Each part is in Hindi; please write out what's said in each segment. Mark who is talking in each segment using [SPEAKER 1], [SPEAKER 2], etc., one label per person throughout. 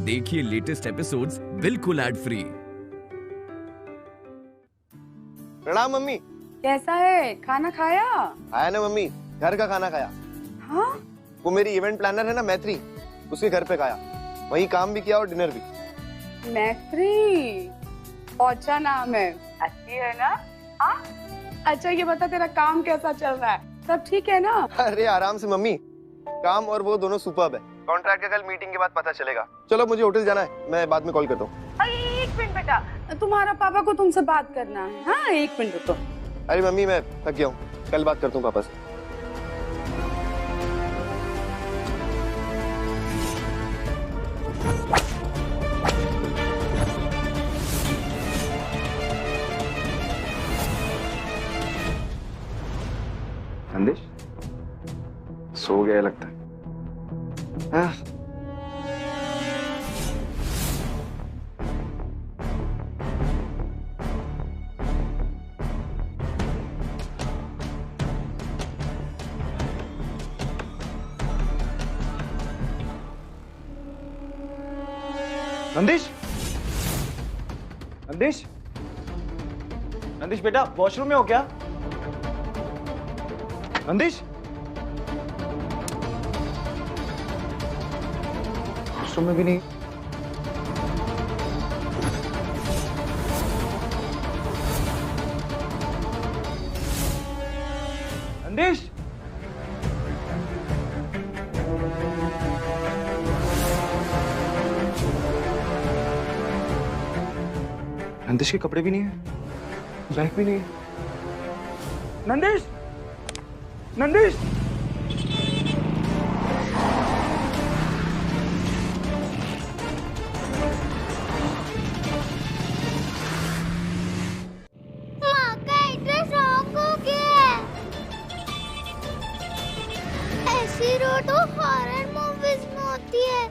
[SPEAKER 1] देखिए लेटेस्ट एपिसोड्स बिल्कुल एड फ्री।
[SPEAKER 2] प्रणाम मम्मी।
[SPEAKER 3] कैसा है? खाना खाया?
[SPEAKER 2] आया ना मम्मी, घर का खाना खाया।
[SPEAKER 3] हाँ?
[SPEAKER 2] वो मेरी इवेंट प्लानर है ना मैत्री, उसके घर पे खाया। वही काम भी किया और डिनर भी।
[SPEAKER 3] मैत्री, अच्छा नाम है। अच्छी है ना? हाँ? अच्छा ये बता तेरा काम कैसा चल रहा है? सब ठीक है ना?
[SPEAKER 2] अरे आराम से मम्मी, काम और वो दोनों सुपर्ब है। कॉन्ट्रैक्ट का कल मीटिंग के बाद पता चलेगा। चलो मुझे होटल जाना है, मैं बाद में कॉल करता हूँ।
[SPEAKER 3] अरे एक मिनट बेटा, तुम्हारा पापा को तुमसे बात करना है। हाँ एक मिनट रुको।
[SPEAKER 2] अरे मम्मी मैं थक गया हूँ, कल बात करता हूँ पापा से।
[SPEAKER 4] नंदिश सो गया लगता है। नंदिश, नंदिश, नंदिश बेटा वॉशरूम में हो क्या? नंदिश, वॉशरूम में भी नहीं। नंदिश, नंदिश के कपड़े भी नहीं है, बैग भी नहीं है। नंदिश, नंदिश,
[SPEAKER 5] माँ का एड्रेस रॉन्ग हो गया है। ऐसी रोड तो हॉरर मूवीज में होती है।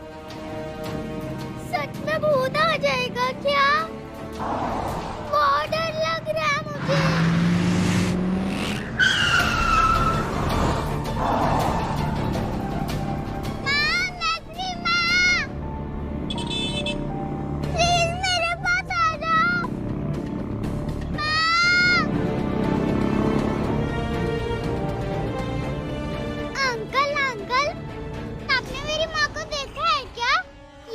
[SPEAKER 5] सच में भूत आ जाएगा क्या? बहुत डर लग रहा है मुझे। माँ, मैत्री माँ, प्लीज मेरे पास आ जाओ। माँ, अंकल अंकल, आपने मेरी माँ को देखा है क्या?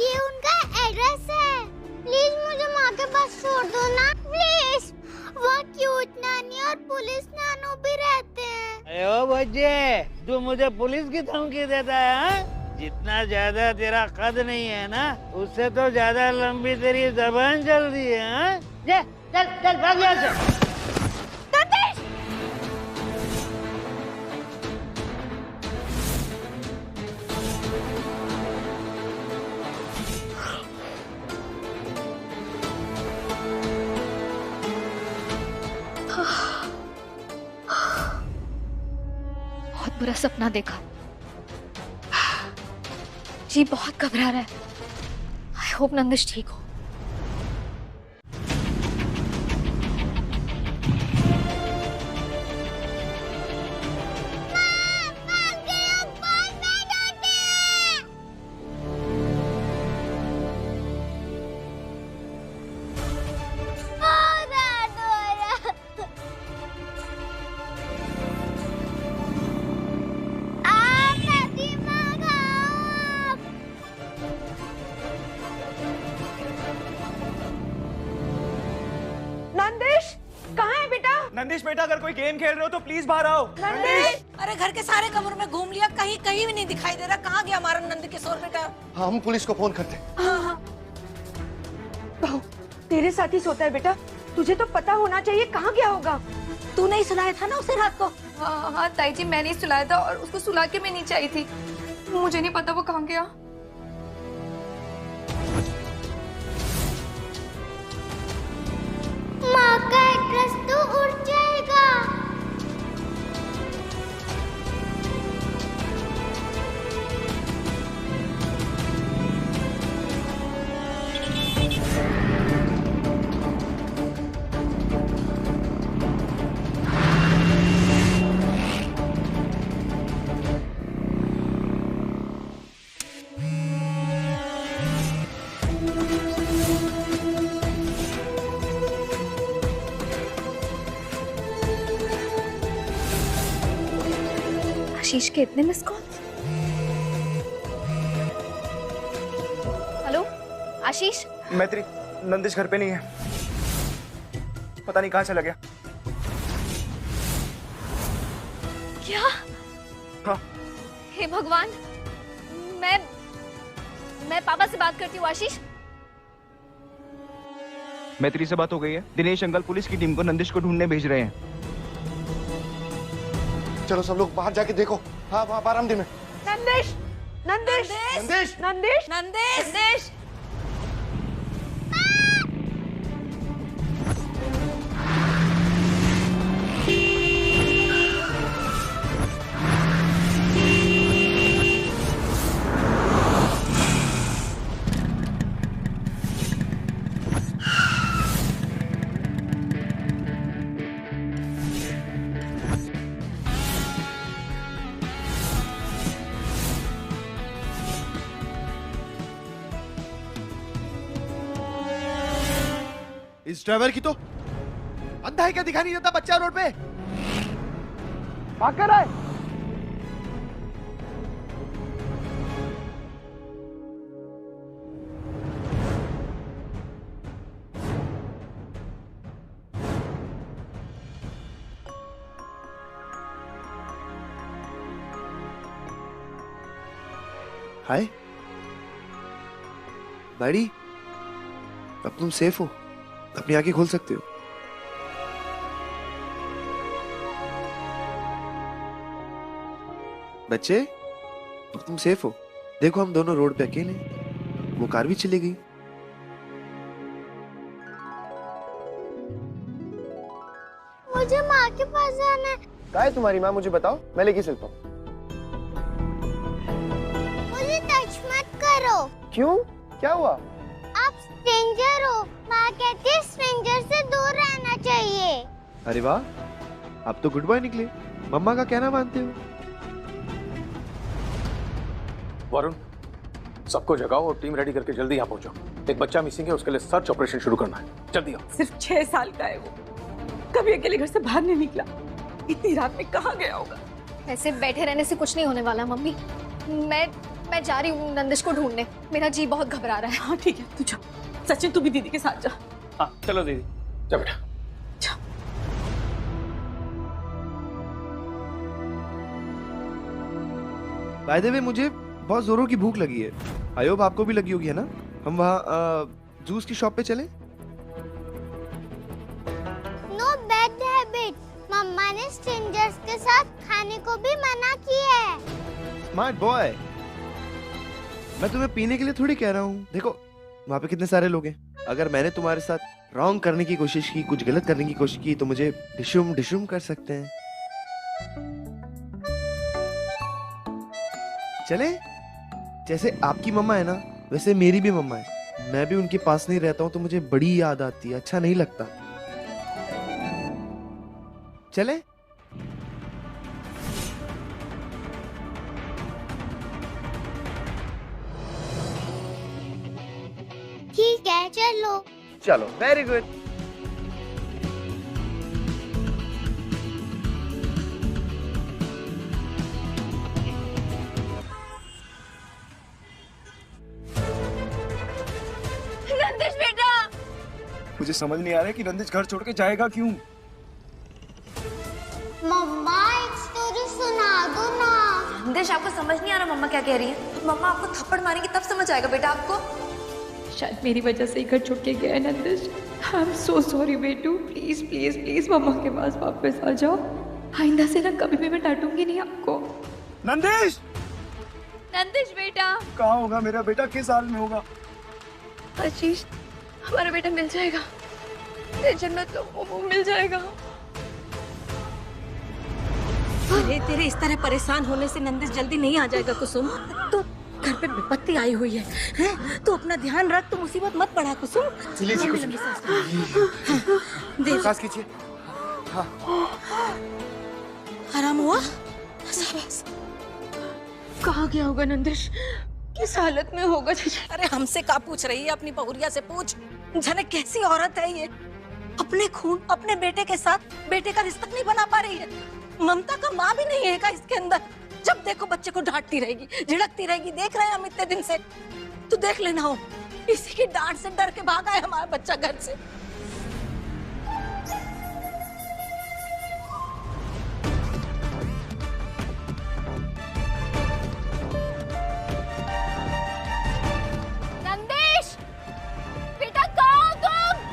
[SPEAKER 5] ये उनका एड्रेस है। प्लीज मुझे माँ के पास छोड़ दो ना, प्लीज। वहाँ क्यूट नानी और पुलिस नानू भी रहते हैं।
[SPEAKER 6] अरे ओ बच्चे, तू मुझे पुलिस की धमकी देता है हाँ? जितना ज्यादा तेरा कद नहीं है ना, उससे तो ज्यादा लंबी तेरी जबान चल रही है हाँ? चल चल चल भाग यहाँ से।
[SPEAKER 7] बहुत बुरा सपना देखा जी, बहुत घबरा रहा है। आई होप नंदिश ठीक हो।
[SPEAKER 3] नंदिश कहाँ है बेटा?
[SPEAKER 4] नंदिश बेटा अगर कोई गेम खेल रहे हो तो प्लीज बाहर आओ।
[SPEAKER 3] नंदिश,
[SPEAKER 8] अरे घर के सारे कमरों में घूम लिया, कहीं कहीं भी नहीं दिखाई दे रहा। कहाँ गया हमारा नंद किशोर बेटा?
[SPEAKER 2] हम पुलिस को फोन करते।
[SPEAKER 3] बहू तेरे साथ ही सोता है बेटा, तुझे तो पता होना चाहिए कहाँ गया होगा।
[SPEAKER 8] तू नहीं सुनाया था ना उसे रात को?
[SPEAKER 7] हाँ हाँ ताई जी, मैंने ही सुलाया था और उसको सुला के मैं नीचे आई थी। मुझे नहीं पता वो कहाँ गया।
[SPEAKER 5] माँ का एड्रेस तो उड़ जाएगा।
[SPEAKER 7] आशीष के इतने मिस कॉल। हेलो आशीष।
[SPEAKER 4] मैत्री, नंदिश घर पे नहीं है, पता नहीं कहाँ चला गया।
[SPEAKER 7] क्या?
[SPEAKER 4] हाँ।
[SPEAKER 7] हे भगवान, मैं पापा से बात करती हूँ। आशीष,
[SPEAKER 4] मैत्री से बात हो गई है। दिनेश अंकल पुलिस की टीम को नंदिश को ढूंढने भेज रहे हैं।
[SPEAKER 2] चलो सब लोग बाहर जाके देखो। हाँ वहाँ बारामदी में।
[SPEAKER 8] नंदिश नंदिश
[SPEAKER 2] नंदिश
[SPEAKER 8] नंदिश नंदिश नंदिश।
[SPEAKER 2] इस ड्राइवर की तो अंधा है क्या, दिखाई नहीं देता बच्चा रोड पे भाग कर आए। हाय बड़ी, अब तुम सेफ हो, अपनी आंखें खोल सकते हो। बच्चे अब तुम सेफ हो। देखो हम दोनों रोड पे अकेले, वो कार भी चली गई।
[SPEAKER 5] मुझे माँ के पास जाना है।
[SPEAKER 2] कहाँ है तुम्हारी माँ, मुझे बताओ, मैं लेके चलता हूँ।
[SPEAKER 5] मुझे टच मत करो।
[SPEAKER 2] क्यों, क्या हुआ?
[SPEAKER 5] आप स्ट्रेंजर हो, माँ कहती है स्ट्रेंजर से दूर रहना चाहिए।
[SPEAKER 2] अरे वाह, आप तो गुड बॉय निकले, मम्मा का कहना मानते हो।
[SPEAKER 9] वरुण, सबको जगाओ और टीम रेडी करके जल्दी यहाँ पहुंचो। एक बच्चा मिसिंग है, उसके लिए सर्च ऑपरेशन शुरू करना है। जल्दी आओ।
[SPEAKER 8] सिर्फ 6 साल का है वो, कभी अकेले घर से बाहर नहीं निकला। इतनी रात में कहाँ गया होगा?
[SPEAKER 7] ऐसे बैठे रहने से कुछ नहीं होने वाला मम्मी। मैं जा रही हूँ नंदिश को ढूंढने, मेरा जी बहुत घबरा रहा है।
[SPEAKER 8] हाँ ठीक है, तू जा। सचिन तू भी दीदी के साथ जा।
[SPEAKER 9] हाँ चलो दीदी, जा बेटा।
[SPEAKER 2] बाय द वे मुझे बहुत जोरों की भूख लगी है। आई होप आपको भी लगी होगी, है ना? हम वहाँ जूस की शॉप पे चलें?
[SPEAKER 5] No bad habit. मम्मा ने स्ट्रेंजर्स के साथ खाने को भी मना किया है।
[SPEAKER 2] Smart boy. मैं तुम्हें पीने के लिए थोड़ी कह रहा हूँ। देखो वहाँ पे कितने सारे लोग हैं। अगर मैंने तुम्हारे साथ रॉन्ग करने की कोशिश की, कुछ गलत करने की कोशिश की, तो मुझे डिशुम डिशुम कर सकते हैं। चले? जैसे आपकी मम्मा है ना, वैसे मेरी भी मम्मा है। मैं भी उनके पास नहीं रहता हूँ तो मुझे बड़ी याद आती है, अच्छा नहीं लगता। चले?
[SPEAKER 5] ठीक है चलो।
[SPEAKER 2] चलो, वेरी गुड।
[SPEAKER 7] नंदिश बेटा,
[SPEAKER 4] मुझे समझ नहीं आ रहा है कि नंदिश घर छोड़ के जाएगा क्यों।
[SPEAKER 5] मम्मा एक स्टोरी सुना दो ना।
[SPEAKER 7] नंदिश आपको समझ नहीं आ रहा मम्मा क्या कह रही है? मम्मा आपको थप्पड़ मारेंगी तब समझ आएगा बेटा आपको।
[SPEAKER 3] शायद मेरी वजह से ही घर छोड़ के गया है Nandish. I am so sorry बेटू, प्लीज प्लीज प्लीज मम्मा के पास वापस आ जाओ। आइंदा से ना कभी भी मैं डांटूंगी नहीं आपको।
[SPEAKER 4] नंदिश!
[SPEAKER 7] नंदिश बेटा।
[SPEAKER 4] कहाँ होगा मेरा बेटा, किस हाल में होगा?
[SPEAKER 7] आशीष, हमारा बेटा मिल जाएगा, टेंशन मत लो, वो मिल जाएगा।
[SPEAKER 8] तेरे इस तरह परेशान होने से नंदिश जल्दी नहीं आ जाएगा कुसुम। तो घर पे विपत्ति आई हुई है, हैं? तो अपना ध्यान रख, तो मुसीबत मत बढ़ा कुसुम। लंबी
[SPEAKER 2] सांस खींचिए। हाँ।
[SPEAKER 8] आराम हुआ? शाबाश। कहाँ गया होगा नंदिश? किस हालत में होगा? अरे हमसे का पूछ रही है, अपनी बहुरिया से पूछ। जाने कैसी औरत है ये, अपने खून अपने बेटे के साथ बेटे का रिश्ता नहीं बना पा रही है। ममता का माँ भी नहीं है का इसके अंदर? जब देखो बच्चे को डांटती रहेगी, झिड़कती रहेगी। देख रहे हैं हम इतने दिन से, तू देख लेना हो, इसी की डांट से डर के भागा है हमारा बच्चा घर से।
[SPEAKER 7] नंदेश, बेटा कहाँ हो तुम?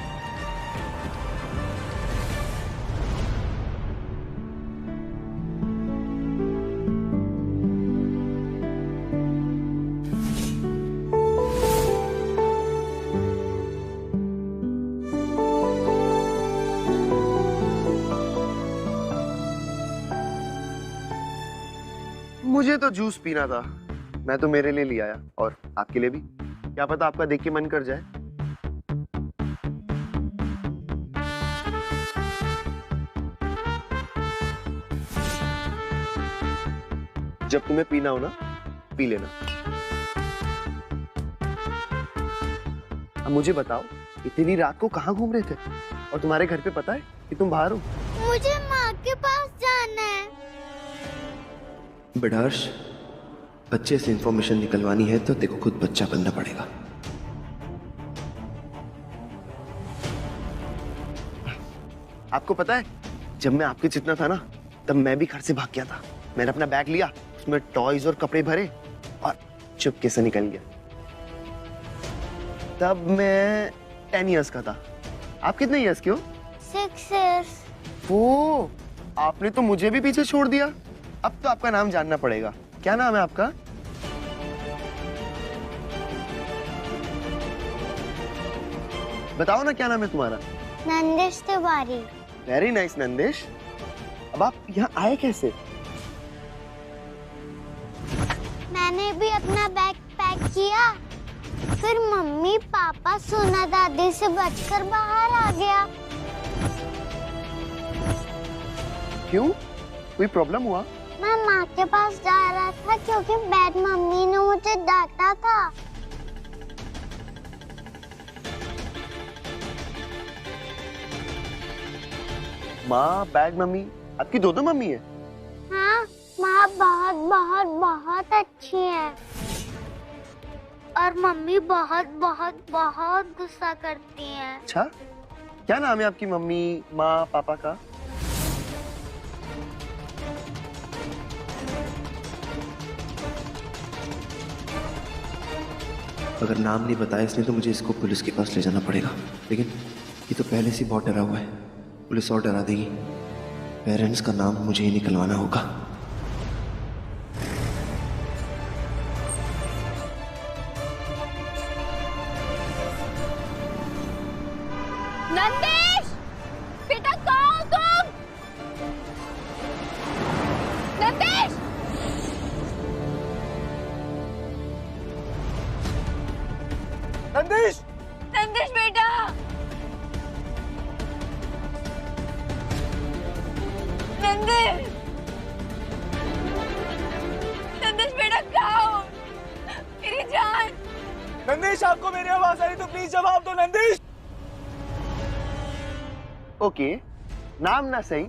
[SPEAKER 2] मुझे तो जूस पीना था, मैं तो मेरे लिए ले आया और आपके लिए भी। क्या पता आपका देख के मन कर जाए। जब तुम्हें पीना हो ना, पी लेना। अब मुझे बताओ, इतनी रात को कहाँ घूम रहे थे? और तुम्हारे घर पे पता है कि तुम बाहर हो?
[SPEAKER 5] मुझे माँ के पास जाना है।
[SPEAKER 2] बट हर्ष, बच्चे से इंफॉर्मेशन निकलवानी है तो देखो खुद बच्चा बनना पड़ेगा। आपको पता है, जब मैं आपके जितना था ना, तब मैं भी घर से भाग गया था। मैंने अपना बैग लिया, उसमें टॉयज और कपड़े भरे और चुपके से निकल गया। तब मैं 10 इयर्स का था। आप कितने इयर्स के हो?
[SPEAKER 5] 6 years।
[SPEAKER 2] ओ, आपने तो मुझे भी पीछे छोड़ दिया। अब तो आपका नाम जानना पड़ेगा। क्या नाम है आपका? बताओ ना, क्या नाम है तुम्हारा?
[SPEAKER 5] नंदिश तिवारी।
[SPEAKER 2] Very nice Nandish. अब आप यहाँ आए कैसे?
[SPEAKER 5] मैंने भी अपना बैग पैक किया, फिर मम्मी पापा सोना दादी से बचकर बाहर आ गया।
[SPEAKER 2] क्यों? कोई प्रॉब्लम हुआ?
[SPEAKER 5] मैं माँ के पास जा रहा था क्योंकि बैड मम्मी ने मुझे डांटा था।
[SPEAKER 2] माँ, बैड मम्मी, आपकी दो मम्मी है?
[SPEAKER 5] हाँ, माँ बहुत बहुत बहुत अच्छी है और मम्मी बहुत बहुत बहुत गुस्सा करती है।
[SPEAKER 2] अच्छा, क्या नाम है आपकी मम्मी, माँ, पापा का? अगर नाम नहीं बताया इसने तो मुझे इसको पुलिस के पास ले जाना पड़ेगा। लेकिन ये तो पहले से बहुत डरा हुआ है, पुलिस और डरा देगी। पेरेंट्स का नाम मुझे ही निकलवाना होगा।
[SPEAKER 7] नंदेश, बेटा कहाँ हो तुम? नंदेश,
[SPEAKER 2] नंदिश!
[SPEAKER 7] नंदेश बेटा, नंदेश, नंदेश बेटा कहाँ हो? मेरी जान।
[SPEAKER 4] नंदिश, आपको मेरी आवाज आ रही तो प्लीज जवाब दो नंदिश।
[SPEAKER 2] ओके, नाम ना सही,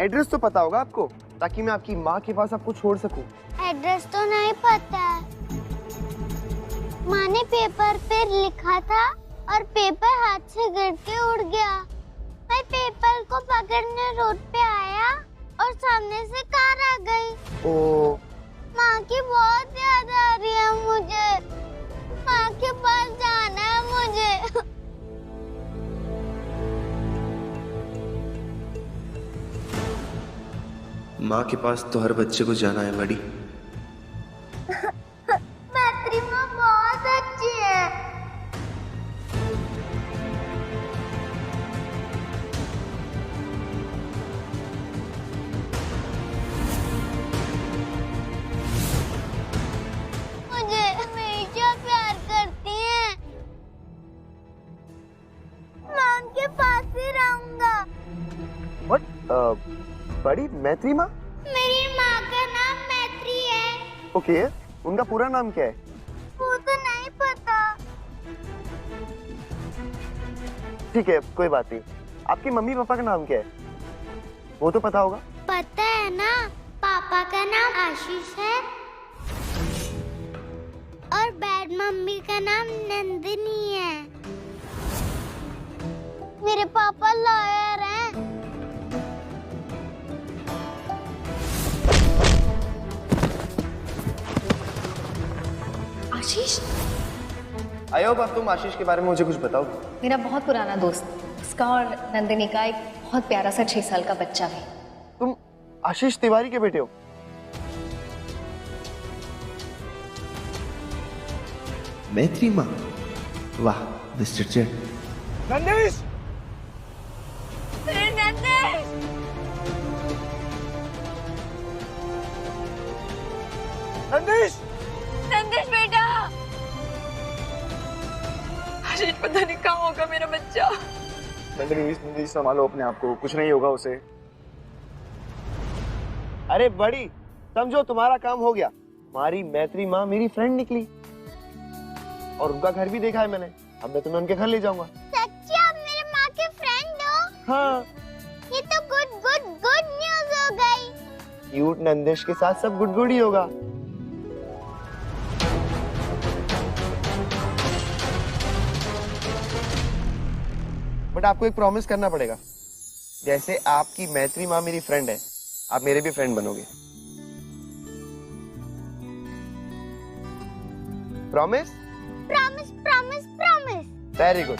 [SPEAKER 2] एड्रेस तो पता होगा आपको, ताकि मैं आपकी माँ के पास आपको छोड़ सकूं।
[SPEAKER 5] एड्रेस तो नहीं पता है। माँ ने पेपर पे लिखा था और पेपर हाथ से गिर के उड़ गया। मैं पेपर को पकड़ने रोड पे आया और सामने से कार आ गई।
[SPEAKER 2] ओ,
[SPEAKER 5] माँ की बहुत याद आ रही है मुझे। माँ के पास जाना है मुझे।
[SPEAKER 2] माँ के पास तो हर बच्चे को जाना है बड़ी।
[SPEAKER 5] मैत्री माँ बहुत अच्छी है। मुझे हमेशा प्यार करती है। माँ के पास ही रहूंगा।
[SPEAKER 2] बड़ी मैत्री माँ?
[SPEAKER 5] मेरी माँ का नाम मैत्री है।
[SPEAKER 2] ओके, उनका पूरा नाम क्या है?
[SPEAKER 5] वो तो नहीं पता।
[SPEAKER 2] ठीक है, कोई बात नहीं। आपके मम्मी पापा का नाम क्या है? वो तो पता होगा।
[SPEAKER 5] पता है ना, पापा पापा का नाम आशीष है और बैड मम्मी का नाम नंदिनी है। मेरे पापा लॉयर हैं।
[SPEAKER 7] आशीष,
[SPEAKER 2] आई होप अब तुम आशीष के बारे में मुझे कुछ बताओ।
[SPEAKER 7] मेरा बहुत पुराना दोस्त, उसका और नंदिनी का एक बहुत प्यारा सा 6 साल का बच्चा भी।
[SPEAKER 2] तुम आशीष तिवारी के बेटे हो? मैत्री माँ, वाह मिस्टर चेट।
[SPEAKER 4] नंदेश! नंदेश!
[SPEAKER 3] नंदिश बेटा, आशीष पता नहीं कहाँ होगा मेरा बच्चा।
[SPEAKER 4] नंदिनी संभालो अपने आप को, कुछ नहीं होगा उसे।
[SPEAKER 2] अरे बड़ी, समझो तुम्हारा काम हो गया। हमारी मैत्री माँ मेरी फ्रेंड निकली और उनका घर भी देखा है मैंने। अब मैं तुम्हें उनके घर ले जाऊंगा।
[SPEAKER 5] सच्ची आप मेरे माँ के फ्रेंड हो?
[SPEAKER 2] हाँ।
[SPEAKER 5] ये तो गुड गुड गुड न्यूज हो गई।
[SPEAKER 2] क्यूट नंदेश के साथ सब गुड गुड ही होगा। बट आपको एक प्रॉमिस करना पड़ेगा। जैसे आपकी मैत्री माँ मेरी फ्रेंड है, आप मेरे भी फ्रेंड बनोगे। Promise?
[SPEAKER 5] Promise promise promise.
[SPEAKER 2] Very good.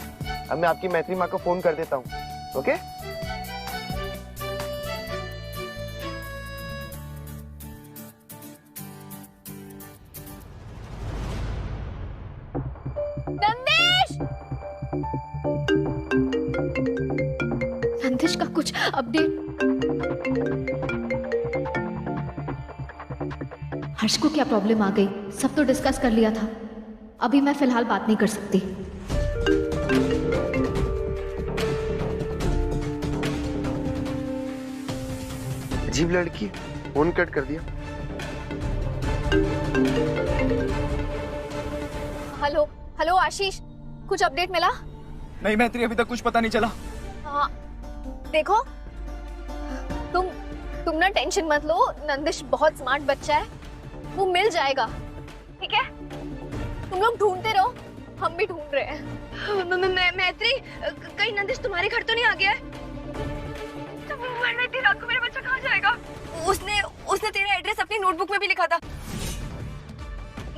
[SPEAKER 2] अब मैं आपकी मैत्री माँ को फोन कर देता हूँ। ओके?
[SPEAKER 7] नंदेश! नंदेश का कुछ अपडेट? हर्ष को क्या प्रॉब्लम आ गई? सब तो डिस्कस कर लिया था। अभी मैं फिलहाल बात नहीं कर सकती।
[SPEAKER 2] अजीब लड़की, फोन कट कर दिया।
[SPEAKER 7] हेलो हेलो आशीष, कुछ अपडेट मिला?
[SPEAKER 4] नहीं मैत्री, अभी तक कुछ पता नहीं चला।
[SPEAKER 7] हाँ, देखो तुम ना टेंशन मत लो। नंदिश बहुत स्मार्ट बच्चा है, वो मिल जाएगा, ठीक है? तुम लोग ढूंढते रहो, हम भी ढूंढ रहे हैं। मैत्री, कहीं नंदिश तुम्हारे घर तो नहीं आ गया है? तो रात को मेरा बच्चा कहाँ जाएगा? उसने तेरा एड्रेस अपनी नोटबुक में भी लिखा था।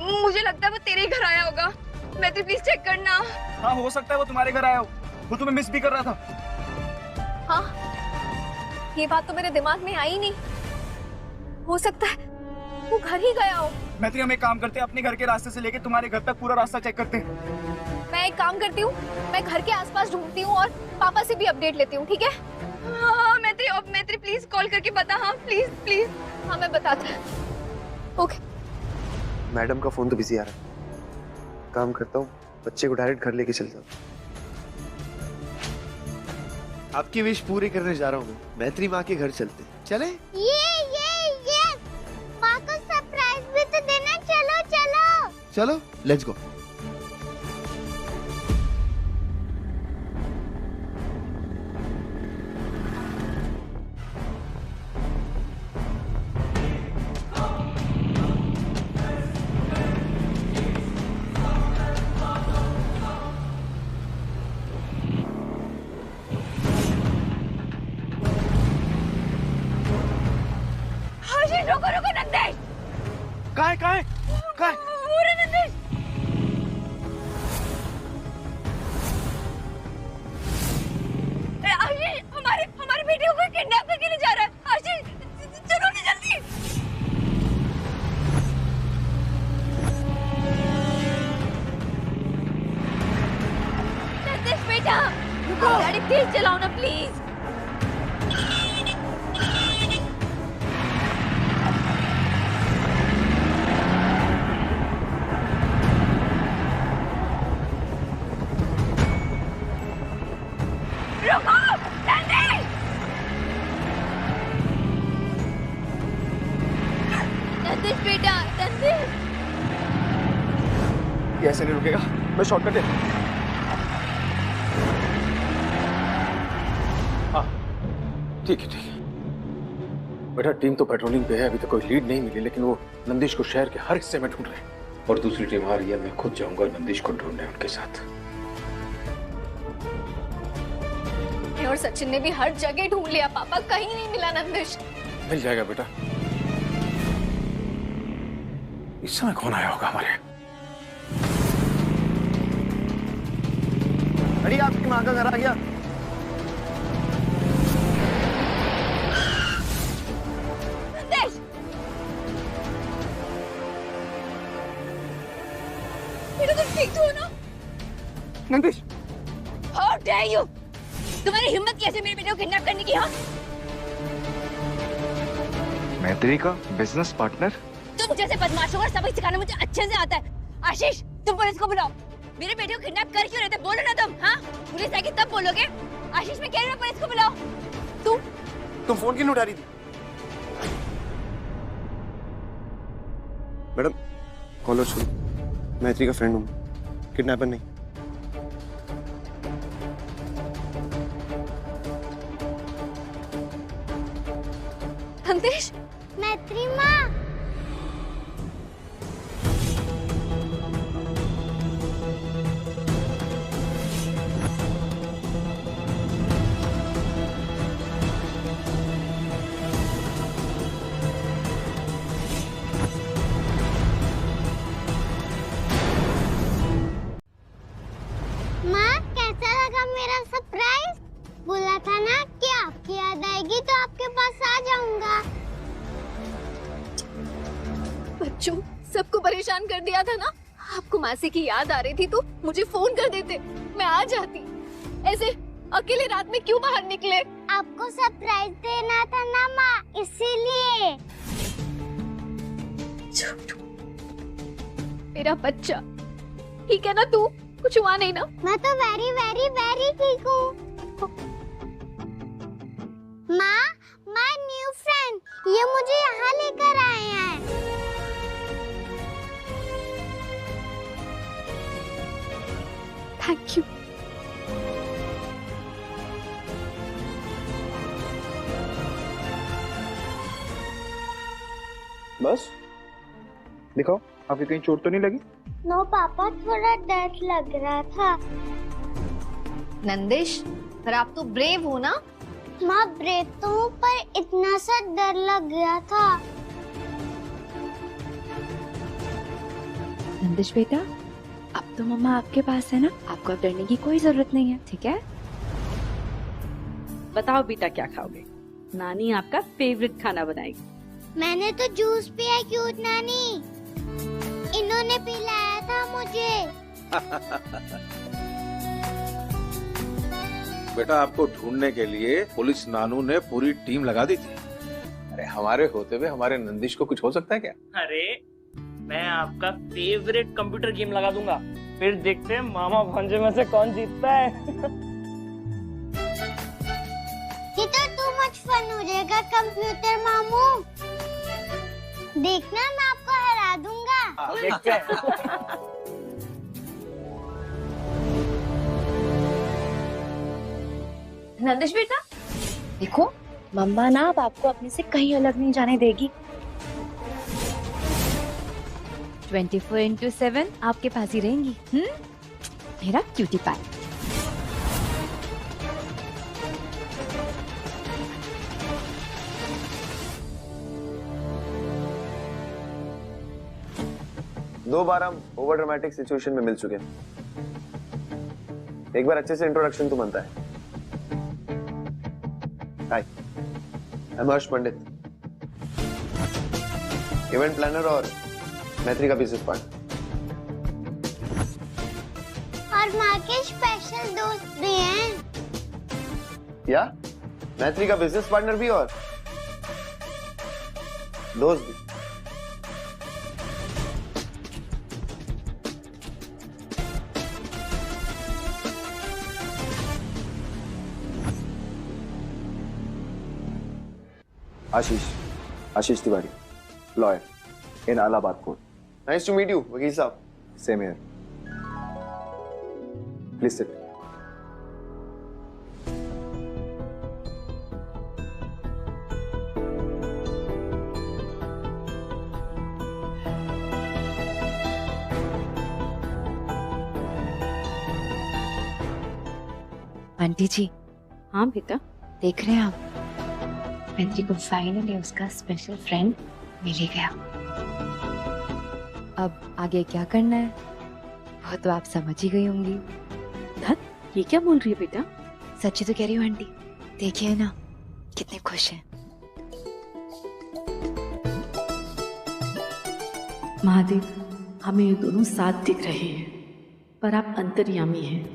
[SPEAKER 7] मुझे लगता है वो तेरे ही घर आया होगा। मैत्री प्लीज चेक करना।
[SPEAKER 4] हाँ हो सकता है वो तुम्हारे घर आया हो, वो तुम्हें मिस भी कर रहा था।
[SPEAKER 7] हाँ, ये बात तो मेरे दिमाग में आई नहीं। हो सकता है वो घर ही गया हो।
[SPEAKER 4] मैत्री, हम एक काम करते हैं, अपने घर के रास्ते से लेके तुम्हारे घर तक पूरा रास्ता चेक करते हैं।
[SPEAKER 7] मैं एक काम करती हूँ, मैं घर के आसपास ढूंढती हूँ और पापा से भी अपडेट लेती हूँ, ठीक है? हाँ मैत्री प्लीज कॉल करके बता। हाँ प्लीज प्लीज। हाँ मैं बताती हूँ। ओके।
[SPEAKER 2] मैडम का फोन तो बिजी आ रहा है। काम करता हूँ, बच्चे को डायरेक्ट घर लेके चलता हूँ। आपकी विश पूरी करने जा रहा हूँ मैं। मैत्री माँ के घर चलते चले?
[SPEAKER 5] ये माँ को सरप्राइज भी तो देना। चलो चलो
[SPEAKER 2] चलो, लेट्स गो।
[SPEAKER 3] रुको नंदेश।
[SPEAKER 4] कहाँ है?
[SPEAKER 3] नंदेश, आशीष हमारे बेटे को कोई किडनैप करके ले जा रहा है। आशीष चलो ना जल्दी। नंदेश बेटा, गाड़ी तेज चलाओ ना प्लीज।
[SPEAKER 4] ये ऐसे नहीं रुकेगा, मैं शॉर्टकट है।
[SPEAKER 9] हाँ ठीक है। बेटा टीम तो पेट्रोलिंग पे है, अभी तक कोई लीड नहीं मिली, लेकिन वो नंदिश को शहर के हर हिस्से में ढूंढ रहे हैं। और दूसरी टीम आ रही है, मैं खुद जाऊंगा नंदिश को ढूंढने उनके साथ।
[SPEAKER 7] और सचिन ने भी हर जगह ढूंढ लिया पापा, कहीं नहीं मिला नंदिश।
[SPEAKER 9] मिल जाएगा बेटा। इस समय कौन आया होगा हमारे?
[SPEAKER 2] अरे आपकी माँ का घर आ गया।
[SPEAKER 7] नंदिश, बेटा तुम ठीक तो हो ना?
[SPEAKER 4] Nandish,
[SPEAKER 7] How dare you? तुम्हारी हिम्मत कैसे मेरे बेटे को किडनैप करने की? हाँ,
[SPEAKER 4] मैत्री का बिजनेस पार्टनर?
[SPEAKER 7] तुम जैसे बदमाशों का सबक सिखाना मुझे अच्छे से आता है। आशीष, तुम पुलिस को बुलाओ। मेरे बेटे को किडनैप कर क्यों रहे थे? बोलो ना तुम। हाँ, पुलिस आएगी तब बोलोगे। आशीष, मैं कह रही हूँ पुलिस को बुलाओ।
[SPEAKER 2] तुम फोन क्यों नहीं उठा रही थी? मैडम कॉलर सुनो, मैत्री का फ्रेंड हूँ, किडनैपर नहीं।
[SPEAKER 7] नंदिश,
[SPEAKER 5] मैत्री माँ, कैसा लगा मेरा सरप्राइज? बोला था ना कि आपकी याद आएगी तो आपके पास आ जाऊंगा।
[SPEAKER 7] बच्चों, सबको परेशान कर दिया था ना? आपको मासी की याद आ रही थी तो मुझे फोन कर देते, मैं आ जाती। ऐसे अकेले रात में क्यों बाहर निकले?
[SPEAKER 5] आपको सरप्राइज देना था ना माँ, इसीलिए।
[SPEAKER 7] मेरा बच्चा ठीक है ना? तू कुछ हुआ नहीं ना?
[SPEAKER 5] मैं तो वेरी वेरी वेरी ठीक हूँ। माँ, माय न्यू फ्रेंड, ये मुझे यहाँ लेकर आए हैं।
[SPEAKER 7] Thank you.
[SPEAKER 4] बस दिखाओ, आपकी कहीं चोट तो नहीं लगी?
[SPEAKER 5] नो पापा, थोड़ा डर लग रहा था।
[SPEAKER 7] नंदिश, पर आप तो ब्रेव हो ना?
[SPEAKER 5] माँ ब्रेव तो हूँ, पर इतना सा डर लग गया था।
[SPEAKER 3] नंदिश बेटा, अब तो मम्मा आपके पास है ना, आपको अब डरने की कोई जरूरत नहीं है, ठीक है? बताओ बेटा क्या खाओगे? नानी आपका फेवरेट खाना बनाएगी।
[SPEAKER 5] मैंने तो जूस पिया क्यूट नानी, इन्होंने पिलाया था मुझे।
[SPEAKER 9] बेटा आपको ढूंढने के लिए पुलिस नानू ने पूरी टीम लगा दी थी। अरे हमारे होते हुए हमारे नंदिश को कुछ हो सकता है क्या?
[SPEAKER 6] अरे मैं आपका फेवरेट कंप्यूटर गेम लगा दूंगा, फिर देखते हैं मामा भांजे में से कौन जीतता है।
[SPEAKER 5] ये तो टू मच फन हो जाएगा कंप्यूटर मामू। देखना, मैं आपको हरा दूंगा।
[SPEAKER 6] देखते हैं।
[SPEAKER 7] नंदिश बेटा,
[SPEAKER 3] देखो मम्मा ना अब आपको अपने से कहीं अलग नहीं जाने देगी। 24/7 आपके पास ही रहेंगी। मेरा क्यूटी पाई।
[SPEAKER 2] दो बार हम ओवर ड्रामेटिक सिचुएशन में मिल चुके हैं। एक बार अच्छे से इंट्रोडक्शन तो बनता है। Hi, I am Harsh Pandit, event planner और मैत्री का बिजनेस पार्टनर।
[SPEAKER 5] और माँ के स्पेशल दोस्त भी हैं।
[SPEAKER 2] या मैत्री का बिजनेस पार्टनर भी और दोस्त भी। Ashish Tiwari, lawyer in Allahabad court. Nice to meet you वकील साहब। Same here, please sit.
[SPEAKER 3] Aunty ji,
[SPEAKER 8] हाँ बेटा,
[SPEAKER 3] देख रहे हैं आप, मैत्री को फाइनली उसका स्पेशल फ्रेंड मिल ही गया। अब आगे क्या करना है वो तो आप समझ ही गई होंगी।
[SPEAKER 8] ये क्या बोल रही है बेटा?
[SPEAKER 3] सच्ची तो कह रही हूँ आंटी, देखिए ना कितने खुश हैं।
[SPEAKER 8] महादेव, हमें ये दोनों साथ दिख रहे हैं, पर आप अंतर्यामी हैं।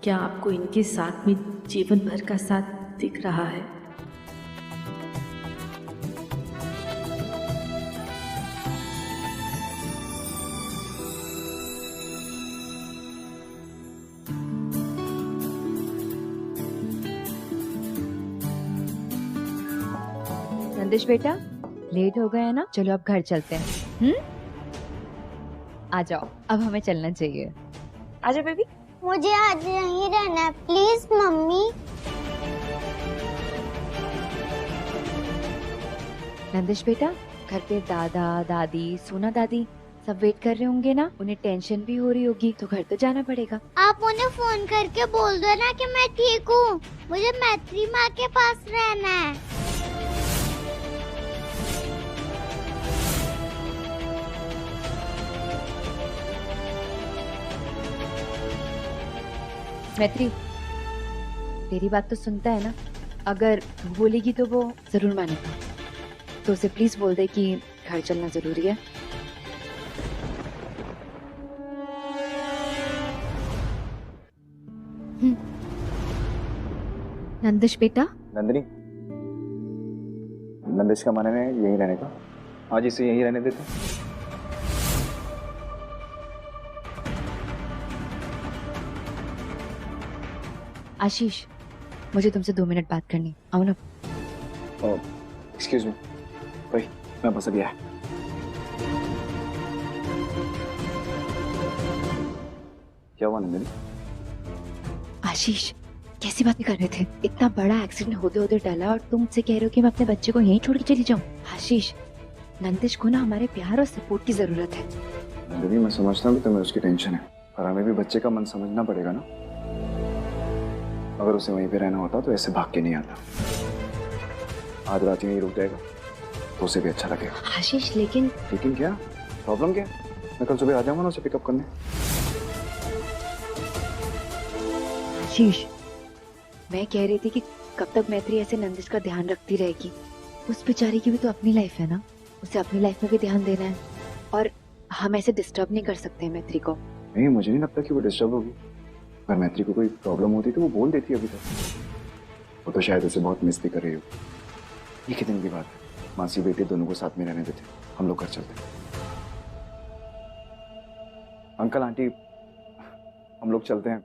[SPEAKER 8] क्या आपको इनके साथ में जीवन भर का साथ दिख रहा है?
[SPEAKER 3] नंदिश बेटा, लेट हो गए हैं ना, चलो अब घर चलते हैं। आ जाओ, अब हमें चलना चाहिए।
[SPEAKER 8] आजा बेबी।
[SPEAKER 5] मुझे आज यहीं रहना है, प्लीज मम्मी।
[SPEAKER 3] नंदिश बेटा, घर पे दादा दादी, सोना दादी सब वेट कर रहे होंगे ना, उन्हें टेंशन भी हो रही होगी, तो घर तो जाना पड़ेगा।
[SPEAKER 5] आप उन्हें फोन करके बोल दो ना कि मैं ठीक हूँ, मुझे मैत्री माँ के पास रहना है।
[SPEAKER 3] मैत्री, तेरी बात तो सुनता है ना, अगर बोलेगी तो वो जरूर मानेगा, तो उसे प्लीज बोल दे कि घर चलना जरूरी है। नंदिश बेटा।
[SPEAKER 4] नंदिनी, नंदिश का मन है यहीं रहने का, आज इसे यहीं रहने देते हैं।
[SPEAKER 3] आशीष, मुझे तुमसे 2 मिनट बात करनी, आओ ना।
[SPEAKER 4] एक्सक्यूज मी भाई, मैं बस अभी आया। क्या हुआ नंदिनी?
[SPEAKER 3] आशीष, कैसी बातें कर रहे थे? इतना बड़ा एक्सीडेंट होते होते टला और तुम मुझसे कह रहे हो कि मैं अपने बच्चे को यहीं छोड़ के चली जाऊं। आशीष, नंदिश को ना हमारे प्यार और सपोर्ट की जरूरत है।
[SPEAKER 4] नंदिनी, मैं समझता हूँ कि तुम्हें उसकी टेंशन है, पर हमें भी बच्चे का मन समझना पड़ेगा ना। अगर उसे वहीं पे रहना होता तो ऐसे भाग के नहीं आता। आज रात यहीं रुक जाएगा तो उसे भी अच्छा लगेगा।
[SPEAKER 3] आशीष, लेकिन
[SPEAKER 4] क्या प्रॉब्लम क्या? मैं कल सुबह आ जाऊंगा ना उसे पिकअप करने।
[SPEAKER 3] आशीष, मैं कह रही थी कि कब तक मैत्री ऐसे नंदिश का ध्यान रखती रहेगी? उस बेचारी की भी तो अपनी लाइफ है ना, उसे अपनी लाइफ में भी ध्यान देना है, और हम ऐसे डिस्टर्ब नहीं कर सकते मैत्री को।
[SPEAKER 4] नहीं, मुझे नहीं लगता कि वो डिस्टर्ब होगी। अगर मैत्री को कोई प्रॉब्लम होती तो वो बोल देती अभी तक। वो तो शायद उसे बहुत मिस भी कर रही हो। ये कितने की बात है, मासी बेटी दोनों को साथ में रहने देते, हम लोग घर चलते। अंकल आंटी, हम लोग चलते हैं।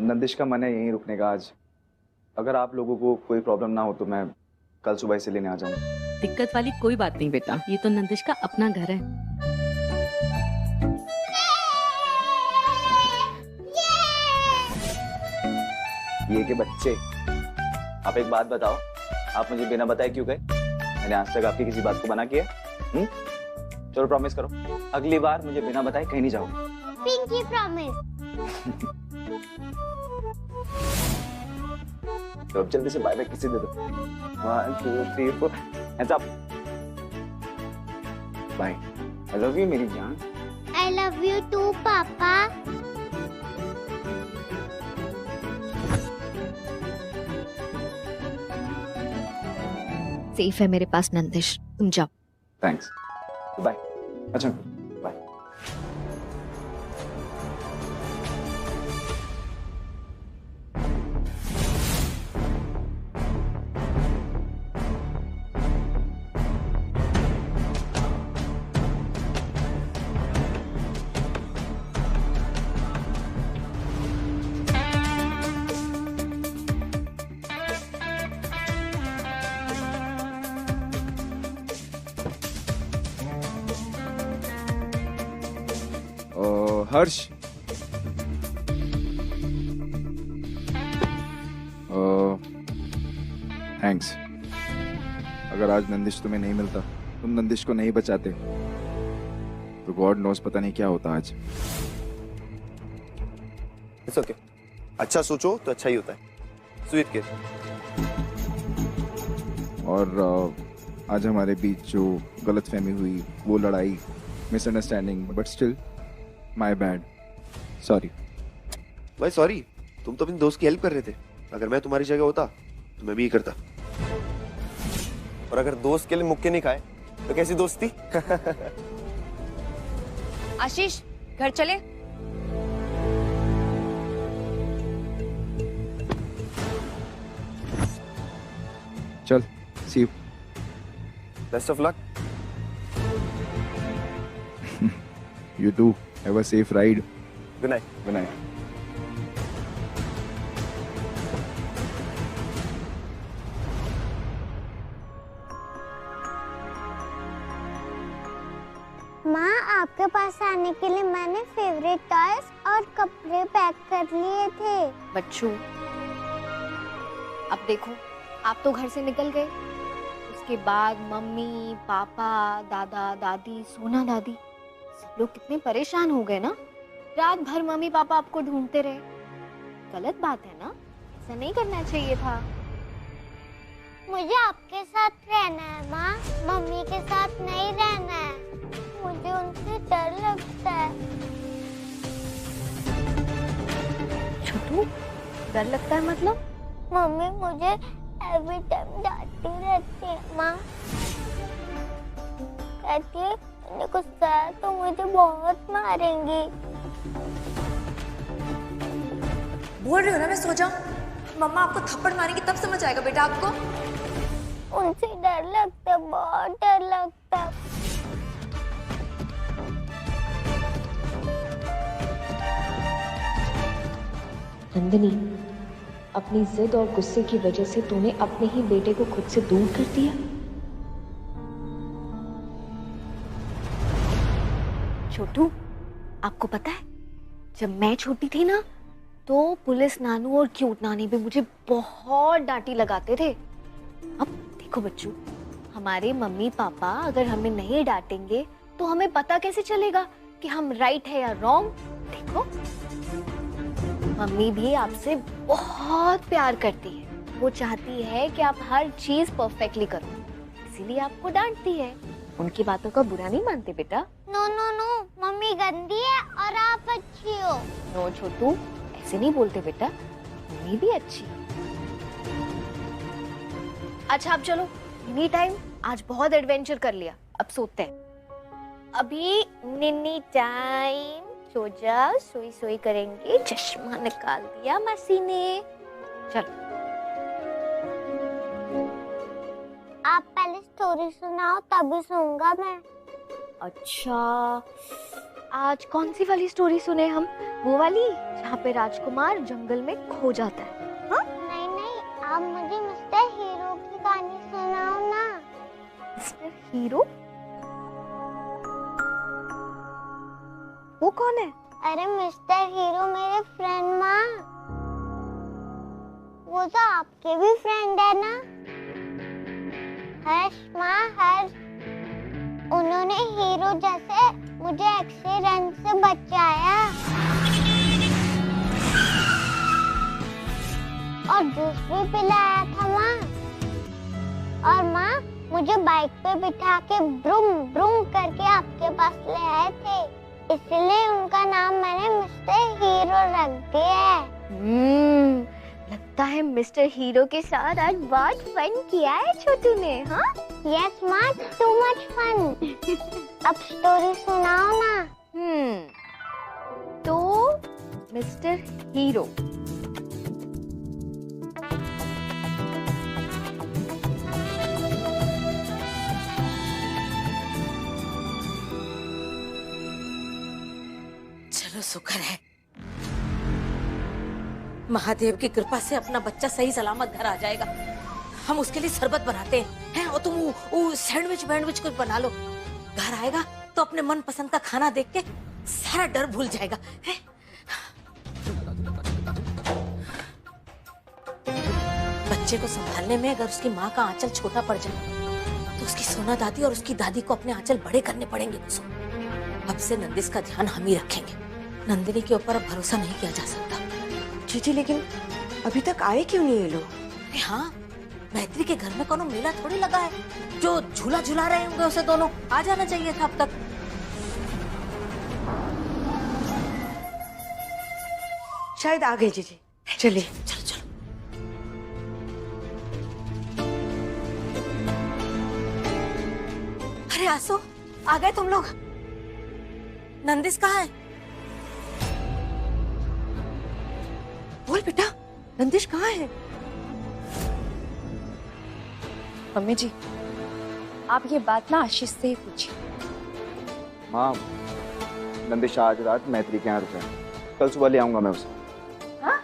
[SPEAKER 4] नंदिश का मन है यहीं रुकने का आज। अगर आप लोगों को कोई प्रॉब्लम ना हो तो मैं कल सुबह इसे लेने आ जाऊंगा।
[SPEAKER 8] दिक्कत वाली कोई बात नहीं बेटा, ये तो नंदिश का अपना घर है।
[SPEAKER 4] ये के बच्चे, आप एक बात बताओ, आप मुझे बिना बताए क्यों गए? मैंने आज तक आपकी किसी बात को मना किया? चलो प्रॉमिस करो, अगली बार मुझे बिना बताए कहीं नहीं जाओगे।
[SPEAKER 5] Pinky promise.
[SPEAKER 4] तो अब जल्दी से बाय बाय किसी दे दो। 1 2 3 4 hands up. Bye. I love you मेरी जान।
[SPEAKER 5] आई लव यू टू पापा।
[SPEAKER 3] सेफ है मेरे पास नंदिश, तुम जाओ।
[SPEAKER 4] Thanks, bye. अच्छा बाय।
[SPEAKER 10] हर्ष, थैंक्स। अगर आज नंदिश तुम्हें नहीं मिलता, तुम नंदिश को नहीं बचाते, तो गॉड नोस पता नहीं क्या होता आज।
[SPEAKER 4] इट्स ओके,
[SPEAKER 2] अच्छा सोचो तो अच्छा ही होता है। Sweet kid.
[SPEAKER 10] और आज हमारे बीच जो गलतफहमी हुई, वो लड़ाई, misunderstanding, but still my bad, sorry.
[SPEAKER 2] भाई सॉरी, तुम तो अपने दोस्त की हेल्प कर रहे थे। अगर मैं तुम्हारी जगह होता तो मैं भी ये करता। और अगर दोस्त के लिए मुक्के नहीं खाए तो कैसी दोस्ती?
[SPEAKER 7] आशीष घर चले।
[SPEAKER 10] चल, see you.
[SPEAKER 2] Best of luck.
[SPEAKER 10] You too. Have a safe ride.
[SPEAKER 2] Good night.
[SPEAKER 4] Good night.
[SPEAKER 5] माँ, आपके पास आने के लिए मैंने फेवरेट टॉयज और कपड़े पैक कर लिए थे।
[SPEAKER 7] बच्चू, अब देखो, आप तो घर से निकल गए, उसके बाद मम्मी, पापा, दादा, दादी, सोना दादी सब लोग कितने परेशान हो गए ना। रात भर मम्मी पापा आपको ढूंढते रहे। गलत बात है ना, ऐसा नहीं करना चाहिए था।
[SPEAKER 5] मुझे आपके साथ रहना है माँ, मम्मी के साथ नहीं रहना है। मुझे उनसे डर लगता है।
[SPEAKER 7] छोटू, डर लगता है मतलब?
[SPEAKER 5] मम्मी मुझे एवरी टाइम डांटती रहती है माँ। कहती है मैंने गुस्सा है तो मुझे बहुत मारेंगी।
[SPEAKER 8] बोल रही हो ना मैं सो जाऊं? मम्मा आपको थप्पड़ मारेंगी तब समझ आएगा बेटा आपको।
[SPEAKER 5] उनसे डर लगता है, बहुत डर लगता है।
[SPEAKER 3] नंदिनी, अपनी जिद और गुस्से की वजह से तूने अपने ही बेटे को खुद से दूर कर दिया।
[SPEAKER 7] छोटू, आपको पता है जब मैं छोटी थी ना तो पुलिस नानू और क्यूट नानी भी मुझे बहुत डांटी लगाते थे। अब देखो बच्चू, हमारे मम्मी पापा अगर हमें नहीं डांटेंगे तो हमें पता कैसे चलेगा कि हम राइट है या रॉन्ग। देखो, मम्मी भी आपसे बहुत प्यार करती है। वो चाहती है कि आप हर चीज परफेक्टली करो, इसीलिए आपको डांटती है। उनकी बातों का बुरा नहीं मानते बेटा।
[SPEAKER 5] नो नो नो, मम्मी गंदी है और आप अच्छी हो।
[SPEAKER 7] नो छोटू, ऐसे नहीं बोलते बेटा, मम्मी भी अच्छी है। अच्छा अब चलो, इनी टाइम आज बहुत एडवेंचर कर लिया, अब सोते हैं। अभी निन्नी टाइम, सो जा, सोई सोई करेंगे। चश्मा निकाल दिया मासी ने। चलो
[SPEAKER 5] आप पहले स्टोरी सुनाओ तभी सोऊंगा मैं।
[SPEAKER 7] अच्छा, आज कौन सी वाली स्टोरी सुने हम? वो वाली जहाँ पे राजकुमार जंगल में खो जाता है? हाँ?
[SPEAKER 5] नहीं नहीं, आप मुझे मिस्टर हीरो की कहानी सुनाओ ना।
[SPEAKER 7] Mister hero? वो कौन है?
[SPEAKER 5] अरे मिस्टर हीरो मेरे फ्रेंड माँ। वो तो आपके भी फ्रेंड है ना, हर्ष माँ, हर्ष। उन्होंने हीरो जैसे मुझे एक्सीडेंट से बचाया और जूस भी पिलाया था माँ। और माँ मुझे बाइक पे बिठा के ब्रूम ब्रूम करके आपके पास ले आए थे, इसलिए उनका नाम मैंने मिस्टर हीरो रख दिया है।
[SPEAKER 7] लगता है मिस्टर हीरो के साथ आज बहुत फन किया है छोटू ने। हाँ?
[SPEAKER 5] यस माँ, टू मच फन। अब स्टोरी सुनाओ ना।
[SPEAKER 7] तो मिस्टर हीरो,
[SPEAKER 8] चलो शुक्र है, महादेव की कृपा से अपना बच्चा सही सलामत घर आ जाएगा। हम उसके लिए शरबत बनाते हैं और तुम वो सैंडविच वैंडविच कुछ बना लो। घर आएगा तो अपने मन पसंद का खाना देख के सारा डर भूल जाएगा है? बच्चे को संभालने में अगर उसकी माँ का आंचल छोटा पड़ जाए तो उसकी सोना दादी और उसकी दादी को अपने आंचल बड़े करने पड़ेंगे। अब से नंदिस का ध्यान हम ही रखेंगे। नंदिनी के ऊपर अब भरोसा नहीं किया जा सकता। जीजी लेकिन अभी तक आए क्यों नहीं ये लोग? अरे हाँ, मैत्री के घर में कोनो मेला थोड़ी लगा है जो झूला झूला रहे होंगे उसे दोनों आ जाना चाहिए था अब तक। शायद आ गए जीजी। चलिए चलो चलो। अरे आसू, आ गए तुम लोग? नंदिस कहाँ है? बोल बेटा, नंदिश कहाँ है?
[SPEAKER 7] मम्मी जी, आप ये बात ना आशीष से ही पूछिए।
[SPEAKER 4] माँ, नंदिश आज रात मैत्री के यहाँ रुका है, कल सुबह ले आऊंगा मैं उसे।
[SPEAKER 7] हाँ?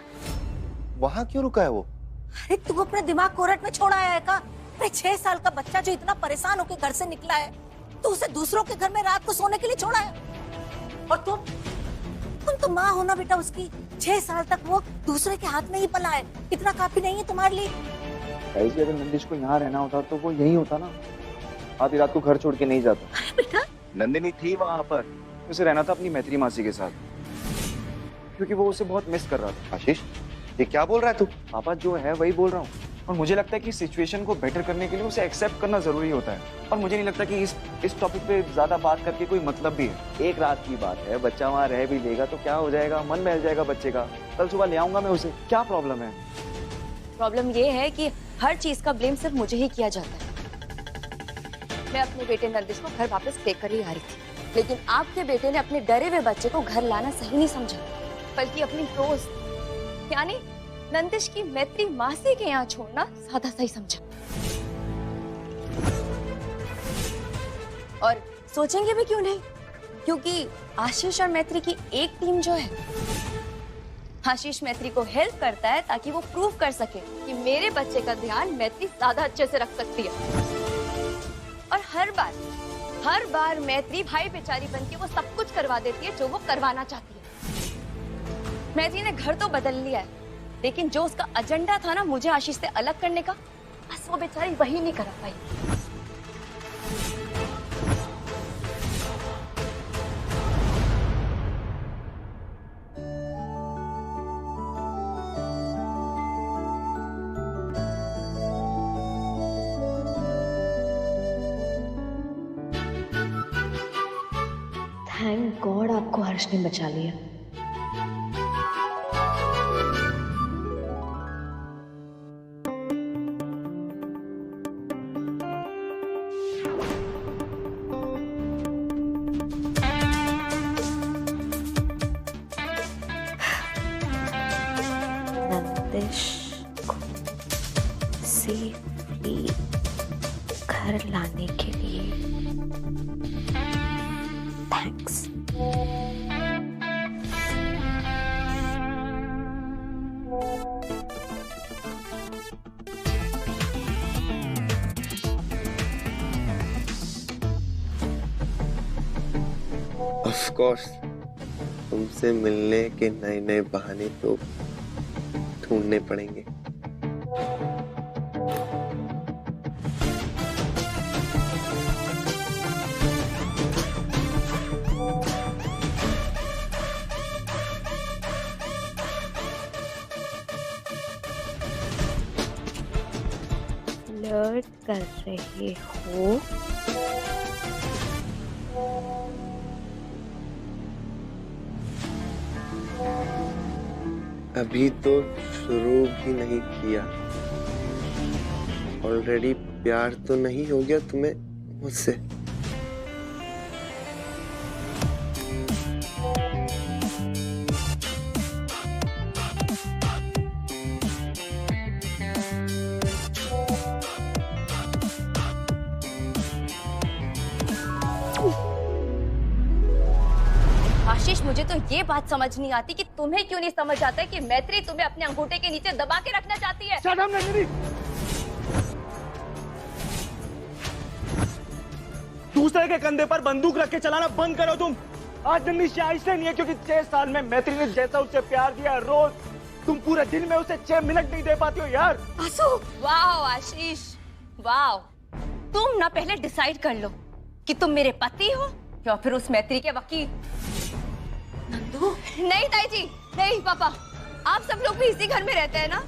[SPEAKER 2] वहाँ क्यों रुका है वो?
[SPEAKER 8] अरे तू अपने दिमाग कोरट में छोड़ा है का? अरे 6 साल का बच्चा जो इतना परेशान होकर घर से निकला है, तो उसे दूसरों के घर में रात को सोने के लिए छोड़ा है। और तुम तो माँ हो ना बेटा उसकी। 6 साल तक वो दूसरे के हाथ में ही पला है, इतना काफी नहीं है तुम्हारे लिए?
[SPEAKER 4] ऐसे अगर नंदिश को यहाँ रहना होता तो वो यही होता ना, आधी रात को घर छोड़ के नहीं जाता।
[SPEAKER 8] अरे बेटा,
[SPEAKER 4] नंदिनी थी वहाँ पर, उसे रहना था अपनी मैत्री मासी के साथ, क्योंकि वो उसे बहुत मिस कर रहा था।
[SPEAKER 2] आशीष, ये क्या बोल रहा है तू?
[SPEAKER 4] पापा जो है वही बोल रहा हूँ, और मुझे लगता है कि सिचुएशन को बेटर करने के लिए उसे एक्सेप्ट करना जरूरी होता है। और मुझे नहीं लगता कि इस टॉपिक पे ज्यादा बात करके कोई मतलब भी है। एक रात की बात है, बच्चा वहाँ रह भी लेगा तो क्या हो जाएगा, मन बहल जाएगा बच्चे का। कल सुबह ले आऊंगा मैं उसे, क्या प्रॉब्लम है?
[SPEAKER 7] प्रॉब्लम ये है कि हर चीज का ब्लेम सिर्फ मुझे ही किया जाता है। मैं अपने बेटे नंदिश को घर वापस लेकर ही आ रही थी, लेकिन आपके बेटे ने अपने डरे हुए बच्चे को घर लाना सही नहीं समझा, बल्कि अपनी दोस्त यानी नंदिश की मैत्री मासी के यहाँ छोड़ना ज्यादा सही समझा। और सोचेंगे भी क्यों नहीं, क्योंकि आशीष और मैत्री की एक टीम जो है, आशीष मैत्री को हेल्प करता है ताकि वो प्रूव कर सके कि मेरे बच्चे का ध्यान मैत्री ज्यादा अच्छे से रख सकती है। और हर बार मैत्री भाई बेचारी बनके वो सब कुछ करवा देती है जो वो करवाना चाहती है। मैत्री ने घर तो बदल लिया है, लेकिन जो उसका एजेंडा था ना मुझे आशीष से अलग करने का, बस वो बेचारी वही नहीं कर पाई।
[SPEAKER 3] थैंक गॉड आपको हर्ष ने बचा लिया।
[SPEAKER 8] नंदिश को सेफली घर लाने के लिए थैंक्स।
[SPEAKER 2] ऑफ कोर्स, तुमसे मिलने के नए नए बहाने तो ढूंढने पड़ेंगे।
[SPEAKER 8] फ्लर्ट कर रहे हो?
[SPEAKER 2] अभी तो शुरू भी नहीं किया, ऑलरेडी प्यार तो नहीं हो गया तुम्हें मुझसे?
[SPEAKER 7] आशीष, मुझे तो ये बात समझ नहीं आती कि तुम्हें क्यों नहीं समझ आता है कि मैत्री तुम्हें अपने अंगूठे के नीचे दबा के रखना चाहती है।
[SPEAKER 11] दूसरे के कंधे पर बंदूक रख के चलाना बंद करो तुम। आज नंदिश ऐसे नहीं है क्योंकि 6 साल में मैत्री ने जैसा उसे प्यार दिया, रोज तुम पूरे दिन में उसे 6 मिनट नहीं दे पाती हो यार।
[SPEAKER 7] आसू, वाह आशीष वाह, तुम ना पहले डिसाइड कर लो कि तुम मेरे पति हो या फिर उस मैत्री के वकील।
[SPEAKER 8] नंदू,
[SPEAKER 7] नहीं ताई जी, नहीं पापा, आप सब लोग भी इसी घर में रहते हैं ना?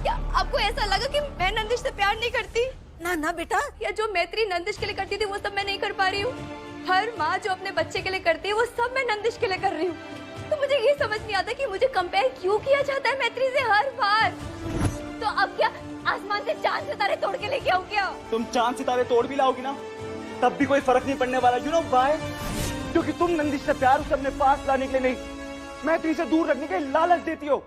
[SPEAKER 7] क्या आपको ऐसा लगा कि मैं नंदिश से प्यार नहीं करती?
[SPEAKER 8] ना ना बेटा,
[SPEAKER 7] या जो मैत्री नंदिश के लिए करती थी वो सब मैं नहीं कर पा रही हूँ? हर माँ जो अपने बच्चे के लिए करती है वो सब मैं नंदिश के लिए कर रही हूँ। तो मुझे ये समझ नहीं आता कि मुझे कंपेयर क्यों किया जाता है मैत्री से हर बार। तो अब क्या आसमान से चांद सितारे तोड़ के लेके आऊं क्या?
[SPEAKER 11] तुम चांद सितारे तोड़ भी लाओगी ना तब भी कोई फर्क नहीं पड़ने वाला। You know why? क्योंकि तुम नंदिश से प्यार उसे अपने पास लाने के लिए नहीं, मैत्री से दूर रखने के लिए लालच देती हो।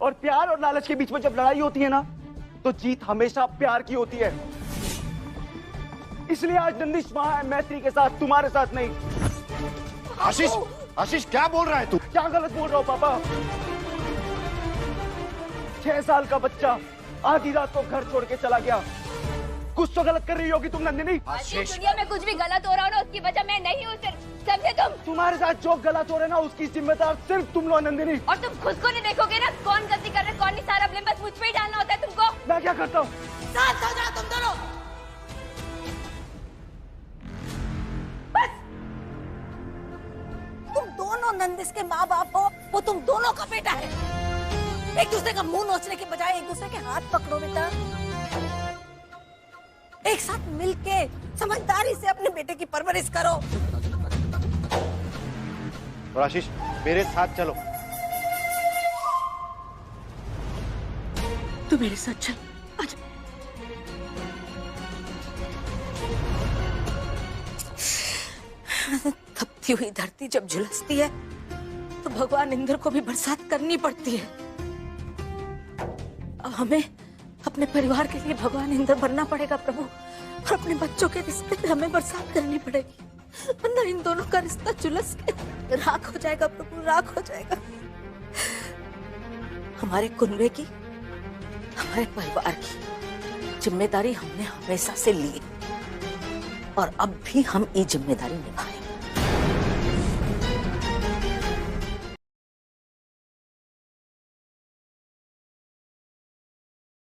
[SPEAKER 11] और प्यार और लालच के बीच में जब लड़ाई होती है ना तो जीत हमेशा प्यार की होती है। इसलिए आज नंदिश वहां है मैत्री के साथ, तुम्हारे साथ नहीं।
[SPEAKER 4] आशीष, आशीष क्या बोल रहा है तू?
[SPEAKER 11] क्या गलत बोल रहा हो पापा? 6 साल का बच्चा आधी रात को घर छोड़ के चला गया। कुछ तो गलत कर रही होगी तुम नंदिनी।
[SPEAKER 7] आशीष, दुनिया में कुछ भी गलत हो रहा हो ना उसकी वजह मैं नहीं हूँ सिर्फ, समझे तुम?
[SPEAKER 11] तुम्हारे साथ जो गलत हो रहा है ना उसकी जिम्मेदार सिर्फ तुम लोग नंदिनी।
[SPEAKER 7] और तुम खुद को नहीं देखोगे ना कौन गलती कर रहा है कौन नहीं, सारा ब्लेम बस मुझ पे ही डालना होता है तुमको।
[SPEAKER 11] मैं क्या करता हूँ?
[SPEAKER 8] साथ हो जाओ तुम दोनों। बस तुम दोनों नंदिश के माँ बाप हो, वो तुम दोनों का बेटा है। एक दूसरे का मुंह नोचने के बजाय एक दूसरे के हाथ पकड़ो बेटा। एक साथ मिलके समझदारी से अपने बेटे की परवरिश करो।
[SPEAKER 2] और आशीष मेरे साथ चलो।
[SPEAKER 8] तू मेरे साथ चल, आजा। तपती हुई धरती जब झुलसती है तो भगवान इंद्र को भी बरसात करनी पड़ती है। अब हमें अपने परिवार के लिए भगवान इंद्र बनना पड़ेगा प्रभु, और अपने बच्चों के रिश्ते पे हमें बरसात करनी पड़ेगी, वरना इन दोनों का रिश्ता झुलस के राख हो जाएगा प्रभु, राख हो जाएगा। हमारे कुनबे की, हमारे परिवार की जिम्मेदारी हमने हमेशा से ली और अब भी हम ये जिम्मेदारी निभाएं।